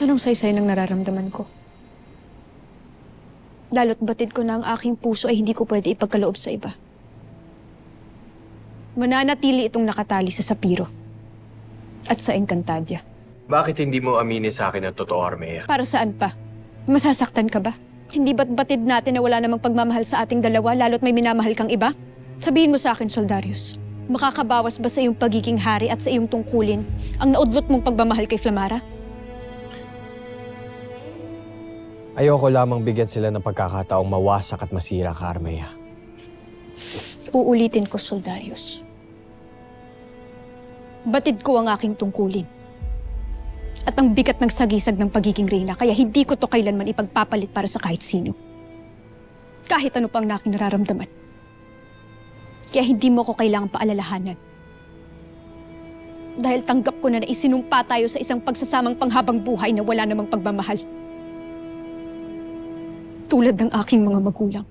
Anong saysay ng nararamdaman ko? Lalo't batid ko na ang aking puso ay hindi ko pwede ipagkaloob sa iba. Mananatili itong nakatali sa Sapiro at sa Encantadia. Bakit hindi mo aminin sa akin ang totoo, Armea? Para saan pa? Masasaktan ka ba? Hindi ba't batid natin na wala namang pagmamahal sa ating dalawa lalo't may minamahal kang iba? Sabihin mo sa akin, Soldarius, makakabawas ba sa iyong pagiging hari at sa iyong tungkulin ang naudlot mong pagmamahal kay Flamara? Ayoko lamang bigyan sila ng pagkakataong mawasak at masira ka, Armea. Uulitin ko, Soldarius. Batid ko ang aking tungkulin. At ang bigat ng sagisag ng pagiging reyna, kaya hindi ko to kailanman ipagpapalit para sa kahit sino. Kahit ano pang aking nararamdaman. Kaya hindi mo ko kailangang paalalahanan. Dahil tanggap ko na isinumpa tayo sa isang pagsasamang panghabang buhay na wala namang pagmamahal. Tulad ng aking mga magulang.